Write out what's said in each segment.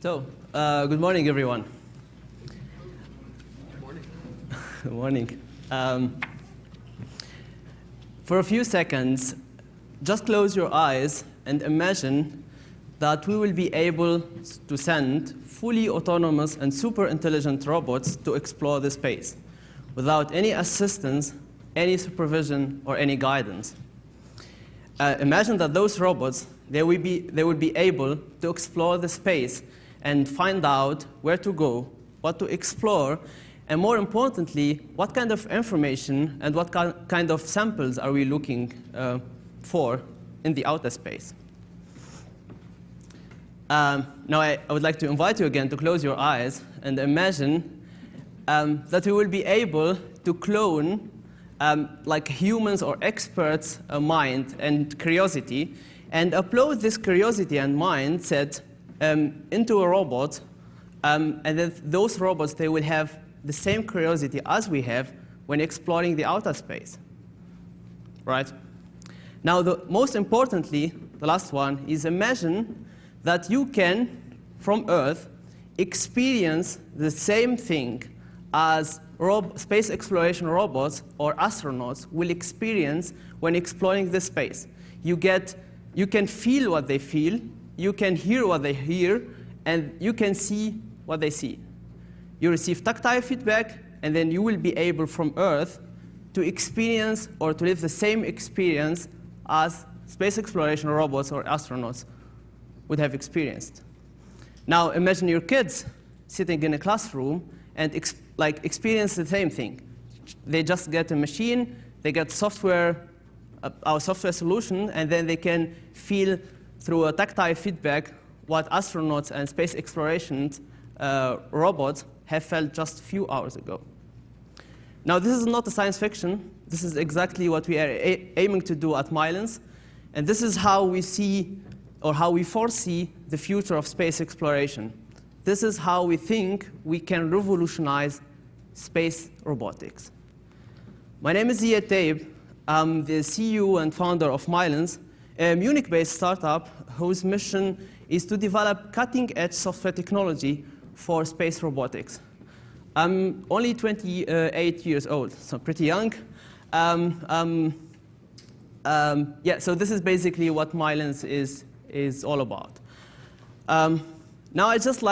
Good morning, everyone. Good morning. Good morning. For a few seconds, just close your eyes and imagine that we will be able to send fully autonomous and super intelligent robots to explore the space without any assistance, any supervision, or any guidance. Imagine that those robots, they would be able to explore the space and find out where to go, what to explore, and more importantly, what kind of information and what kind of samples are we looking for in the outer space. Now I would like to invite you again to close your eyes and imagine that we will be able to clone like humans or experts' mind and curiosity and upload this curiosity and mindset into a robot, and then those robots, they will have the same curiosity as we have when exploring the outer space, right? Now, most importantly, the last one is imagine that you can, from Earth, experience the same thing as space exploration robots or astronauts will experience when exploring the space. You can feel what they feel, you can hear what they hear, and you can see what they see. You receive tactile feedback, and then you will be able from Earth to experience or to live the same experience as space exploration robots or astronauts would have experienced. Now imagine your kids sitting in a classroom and experience the same thing. They just get a machine, they get software, our software solution, and then they can feel through a tactile feedback what astronauts and space exploration robots have felt just a few hours ago. Now, this is not a science fiction. This is exactly what we are aiming to do at MyelinS, and this is how we see or how we foresee the future of space exploration. This is how we think we can revolutionize space robotics. My name is Zied Tayeb. I'm the CEO and founder of MyelinS, a Munich-based startup whose mission is to develop cutting-edge software technology for space robotics. I'm only 28 years old, so pretty young. So this is basically what MyelinS is all about. Now I just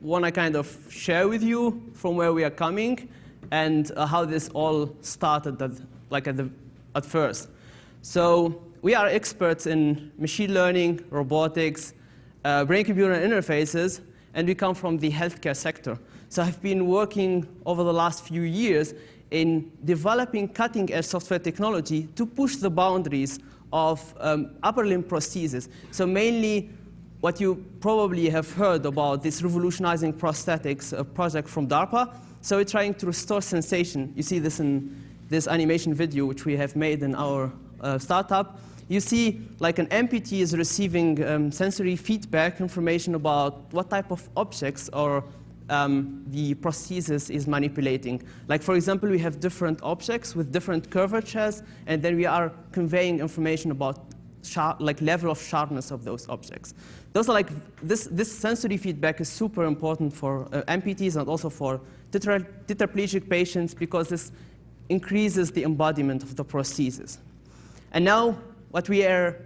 want to kind of share with you from where we are coming and how this all started at first. So we are experts in machine learning, robotics, brain-computer interfaces, and we come from the healthcare sector. So I've been working over the last few years in developing cutting-edge software technology to push the boundaries of upper limb prosthesis. So mainly what you probably have heard about this revolutionizing prosthetics project from DARPA. So we're trying to restore sensation. You see this in this animation video which we have made in our startup. You see like an amputee is receiving sensory feedback information about what type of objects or the prosthesis is manipulating. Like for example, we have different objects with different curvatures, and then we are conveying information about level of sharpness of those objects. Those are this sensory feedback is super important for amputees and also for tetraplegic patients because this increases the embodiment of the prosthesis. And now what we are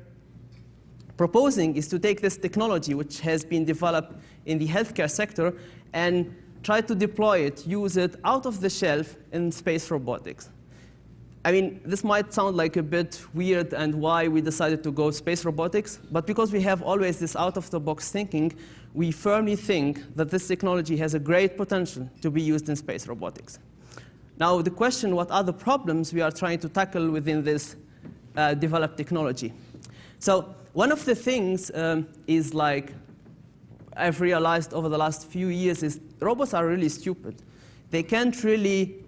proposing is to take this technology which has been developed in the healthcare sector and try to deploy it, use it out of the shelf in space robotics. I mean, this might sound like a bit weird and why we decided to go space robotics, but because we have always this out-of-the-box thinking, we firmly think that this technology has a great potential to be used in space robotics. Now, the question, what are the problems we are trying to tackle within this developed technology? So one of the things is I've realized over the last few years is robots are really stupid. They can't really,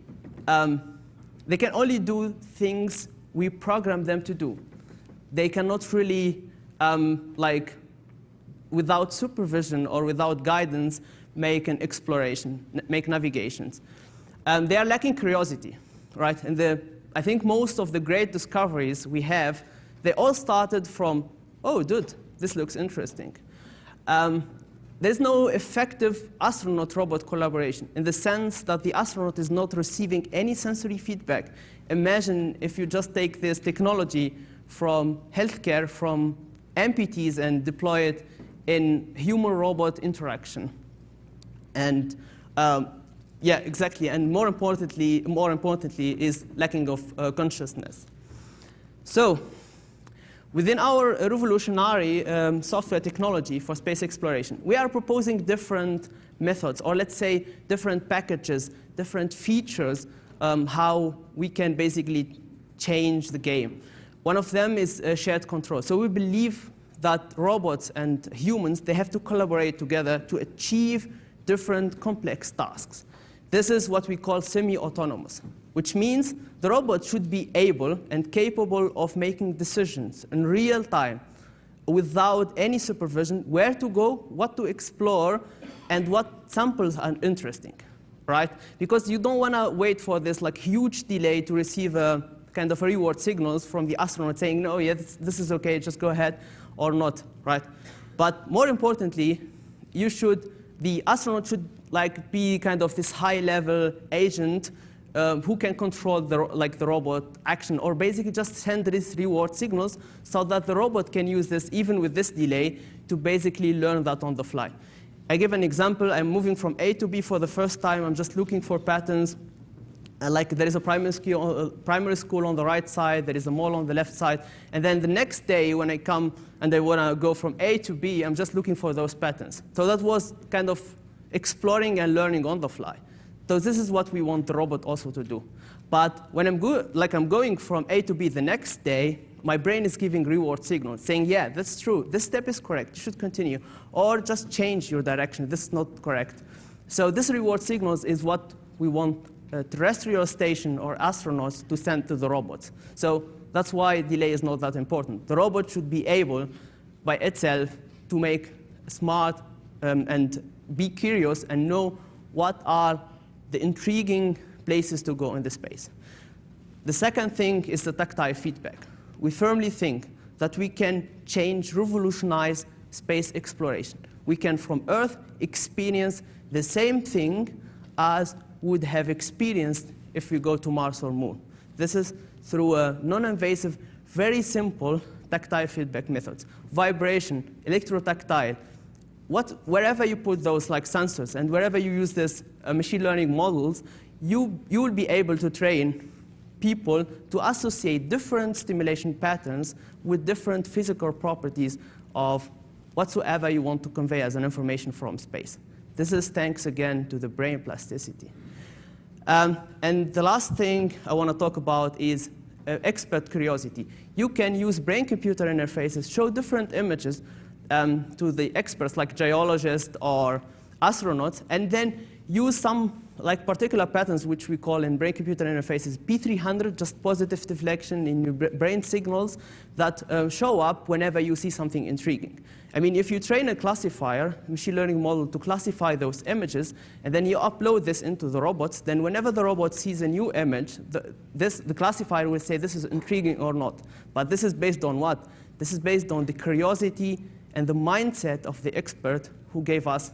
they can only do things we program them to do. They cannot really, without supervision or without guidance, make an exploration, make navigations. They are lacking curiosity, right? And I think most of the great discoveries we have, they all started from, oh, dude, this looks interesting. there's no effective astronaut-robot collaboration in the sense that the astronaut is not receiving any sensory feedback. Imagine if you just take this technology from healthcare, from amputees, and deploy it in human-robot interaction. And yeah, exactly. And more importantly, is lacking of consciousness. So, within our revolutionary software technology for space exploration, we are proposing different methods, or let's say different packages, different features, how we can basically change the game. One of them is shared control. So we believe that robots and humans, they have to collaborate together to achieve different complex tasks. This is what we call semi-autonomous, which means the robot should be able and capable of making decisions in real time without any supervision, where to go, what to explore, and what samples are interesting, right? Because you don't want to wait for this like huge delay to receive a kind of a reward signals from the astronaut saying, no, yeah, this is okay, just go ahead, or not, right? But more importantly, the astronaut should like be kind of this high-level agent who can control the robot action, or basically just send these reward signals so that the robot can use this, even with this delay, to basically learn that on the fly. I give an example. I'm moving from A to B for the first time. I'm just looking for patterns. Like there is a primary school on the right side, there is a mall on the left side, and then the next day when I come and I want to go from A to B, I'm just looking for those patterns. So that was kind of exploring and learning on the fly. So this is what we want the robot also to do. But when I'm going from A to B the next day, my brain is giving reward signals, saying, yeah, that's true, this step is correct, you should continue, or just change your direction, this is not correct. So this reward signals is what we want terrestrial station or astronauts to send to the robots. So that's why delay is not that important. The robot should be able, by itself, to make smart and be curious and know what are the intriguing places to go in the space. The second thing is the tactile feedback. We firmly think that we can change, revolutionize space exploration. We can, from Earth, experience the same thing as would have experienced if we go to Mars or Moon. This is through a non-invasive, very simple tactile feedback methods. Vibration, electrotactile, wherever you put those like sensors and wherever you use this machine learning models, you will be able to train people to associate different stimulation patterns with different physical properties of whatsoever you want to convey as an information from space. This is thanks again to the brain plasticity. And the last thing I want to talk about is expert curiosity. You can use brain-computer interfaces, show different images to the experts like geologists or astronauts, and then use some like particular patterns which we call in brain-computer interfaces P300, just positive deflection in your brain signals that show up whenever you see something intriguing. I mean, if you train a classifier, machine learning model to classify those images, and then you upload this into the robots, then whenever the robot sees a new image, the classifier will say this is intriguing or not. But this is based on what? This is based on the curiosity and the mindset of the expert who gave us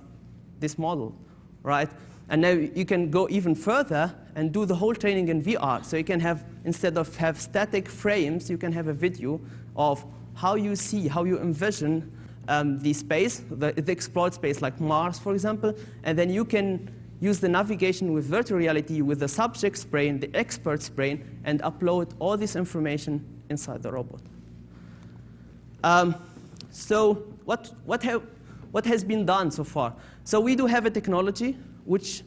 this model, right? And now you can go even further and do the whole training in VR. So you can have, instead of have static frames, you can have a video of how you see, how you envision the space, the explored space, like Mars, for example. And then you can use the navigation with virtual reality with the subject's brain, the expert's brain, and upload all this information inside the robot. So what has been done so far? So we do have a technology which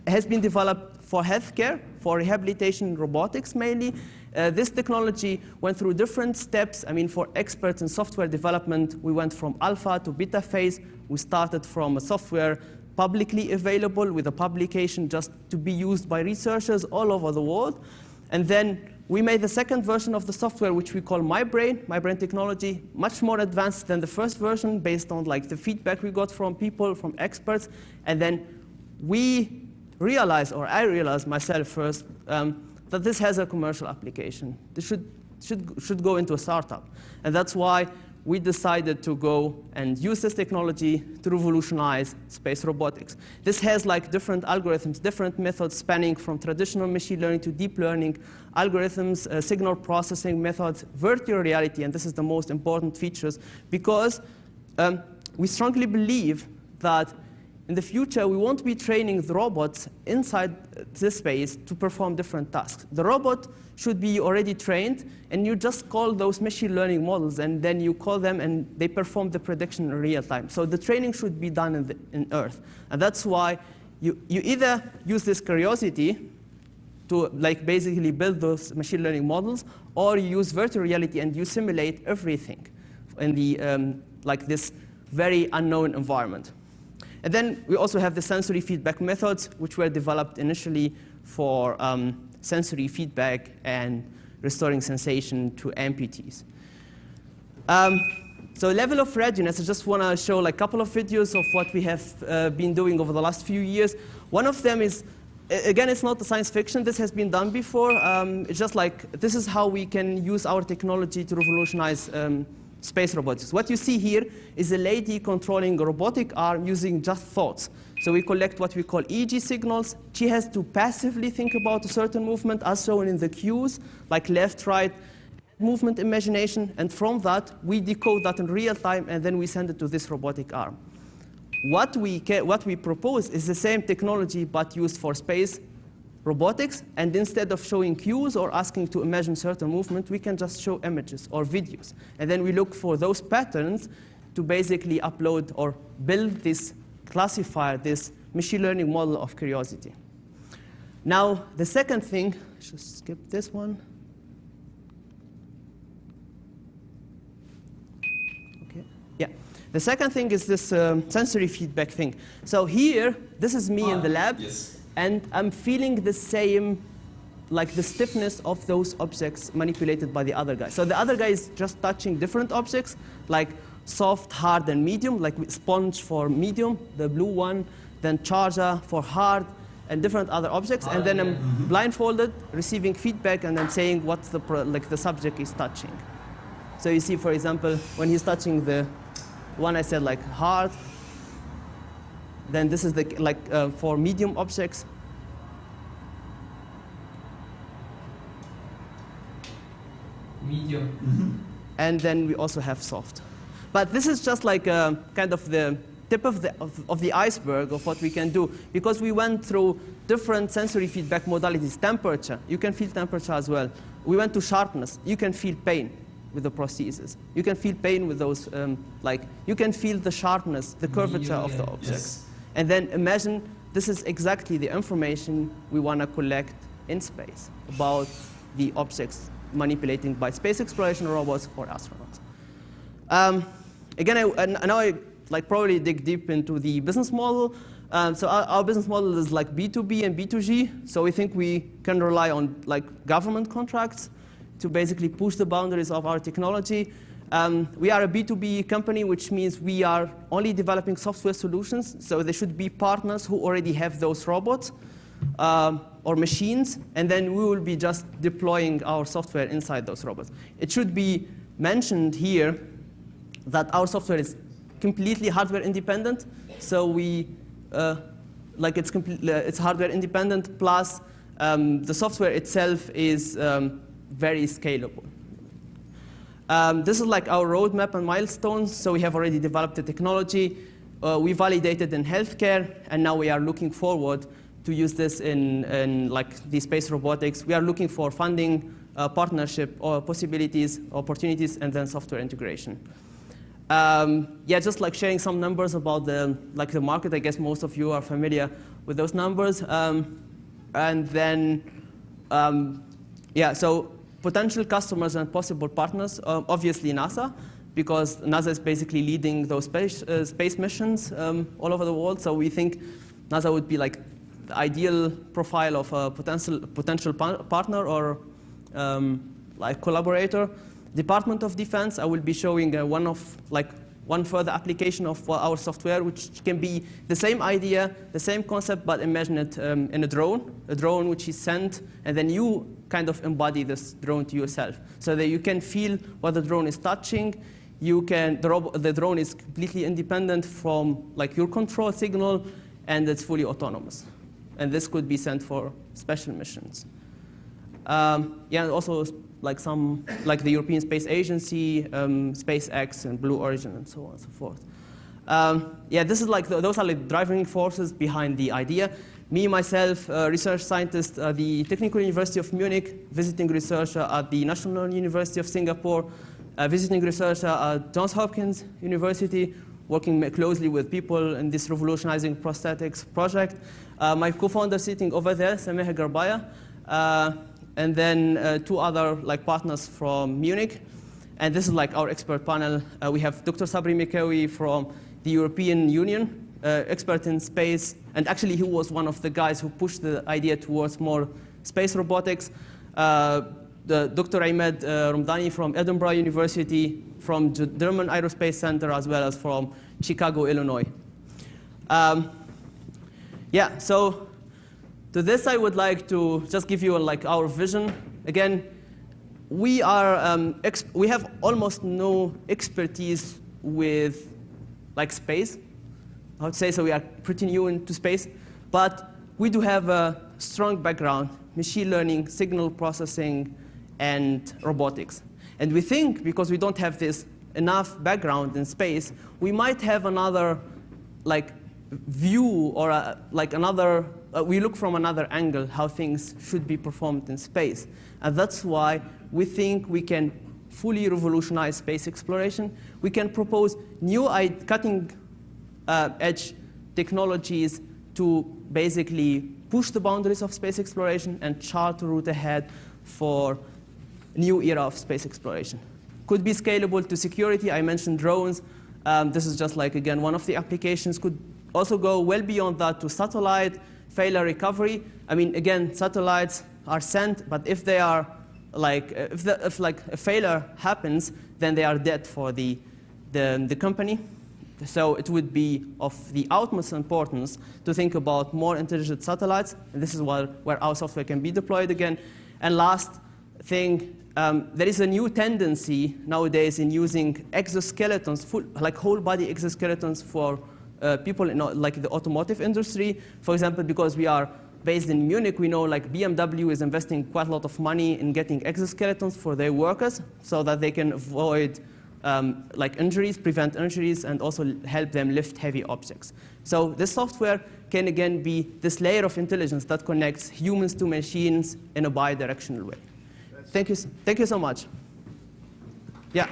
has been developed for healthcare, for rehabilitation robotics mainly. This technology went through different steps. I mean, for experts in software development, we went from alpha to beta phase. We started from a software publicly available with a publication just to be used by researchers all over the world. And then we made the second version of the software, which we call MyBrain technology, much more advanced than the first version based on like the feedback we got from people, from experts. And then we realized, or I realized myself first, that this has a commercial application. This should go into a startup. And that's why we decided to go and use this technology to revolutionize space robotics. This has like different algorithms, different methods spanning from traditional machine learning to deep learning algorithms, signal processing methods, virtual reality, and this is the most important features because we strongly believe that in the future, we won't be training the robots inside this space to perform different tasks. The robot should be already trained, and you just call those machine learning models, and then you call them, and they perform the prediction in real time. So the training should be done in Earth. And that's why you either use this curiosity to like basically build those machine learning models, or you use virtual reality and you simulate everything in the like this very unknown environment. And then we also have the sensory feedback methods, which were developed initially for sensory feedback and restoring sensation to amputees. So level of readiness, I just want to show like a couple of videos of what we have been doing over the last few years. One of them is, again, it's not the science fiction. This has been done before. It's just like, this is how we can use our technology to revolutionize space robotics. What you see here is a lady controlling a robotic arm using just thoughts. So we collect what we call EEG signals. She has to passively think about a certain movement as shown in the cues, like left, right, movement imagination. And from that, we decode that in real time, and then we send it to this robotic arm. What we propose is the same technology, but used for space robotics, and instead of showing cues or asking to imagine certain movement, we can just show images or videos. And then we look for those patterns to basically upload or build this classifier, this machine learning model of curiosity. Now, the second thing, just skip this one. Okay, yeah. The second thing is this sensory feedback thing. So here, this is me in the lab. Yes. And I'm feeling the same, like the stiffness of those objects manipulated by the other guy. So the other guy is just touching different objects, like soft, hard, and medium, like sponge for medium, the blue one, then charger for hard, and different other objects. And then I'm blindfolded, receiving feedback, and I'm saying what the subject is touching. So you see, for example, when he's touching the one I said like hard, then this is the for medium objects. Medium. And then we also have soft. But this is just like kind of the tip of the iceberg of what we can do, because we went through different sensory feedback modalities. Temperature, you can feel temperature as well. We went to sharpness, you can feel pain with the prosthesis. You can feel pain with those, you can feel the sharpness, the curvature of the object. Yes. And then imagine this is exactly the information we want to collect in space about the objects manipulated by space exploration robots or astronauts. Again, I know I probably dig deep into the business model. So our business model is like B2B and B2G. So we think we can rely on government contracts to basically push the boundaries of our technology. We are a B2B company, which means we are only developing software solutions. So there should be partners who already have those robots or machines, and then we will be just deploying our software inside those robots. It should be mentioned here that our software is completely hardware independent. So we, it's hardware independent, plus the software itself is very scalable. This is like our roadmap and milestones. So we have already developed the technology. We validated in healthcare, and now we are looking forward to use this in the space robotics. We are looking for funding, partnership, or possibilities, opportunities, and then software integration. Just sharing some numbers about the market. I guess most of you are familiar with those numbers. And then, so potential customers and possible partners, obviously NASA, because NASA is basically leading those space missions all over the world. So we think NASA would be the ideal profile of a potential partner or collaborator. Department of Defense, I will be showing one further application of our software, which can be the same idea, the same concept, but imagine it in a drone which is sent, and then you kind of embody this drone to yourself, so that you can feel what the drone is touching. the drone is completely independent from like your control signal, and it's fully autonomous. And this could be sent for special missions. Yeah, also like the European Space Agency, SpaceX, and Blue Origin, and so on and so forth. Yeah, this is like those are like driving forces behind the idea. Me, myself, research scientist at the Technical University of Munich, visiting researcher at the National University of Singapore, visiting researcher at Johns Hopkins University, working closely with people in this revolutionizing prosthetics project. My co-founder sitting over there, Sameh Garbaya, and then two other like partners from Munich. And this is like our expert panel. We have Dr. Sabri Mekawi from the European Union, expert in space, and actually he was one of the guys who pushed the idea towards more space robotics. Dr. Ahmed Ramdani from Edinburgh University, from the German Aerospace Center, as well as from Chicago, Illinois. Yeah, so to this I would like to just give you like our vision. Again, we have almost no expertise with like space. I would say so we are pretty new into space, but we do have a strong background, machine learning, signal processing, and robotics. And we think because we don't have this enough background in space, we might have another like view or we look from another angle how things should be performed in space. And that's why we think we can fully revolutionize space exploration. We can propose new cutting edge technologies to basically push the boundaries of space exploration and chart a route ahead for new era of space exploration. Could be scalable to security. I mentioned drones. This is just like, again, one of the applications. Could also go well beyond that to satellite, failure recovery. I mean, again, satellites are sent, but if they are like, if like a failure happens, then they are dead for the company. So it would be of the utmost importance to think about more intelligent satellites, and this is where our software can be deployed again. And last thing, there is a new tendency nowadays in using exoskeletons, like whole body exoskeletons for people in like the automotive industry. For example, because we are based in Munich, we know like BMW is investing quite a lot of money in getting exoskeletons for their workers so that they can avoid like injuries, prevent injuries, and also help them lift heavy objects. So this software can again be this layer of intelligence that connects humans to machines in a bi-directional way. Thank you so much. Yeah.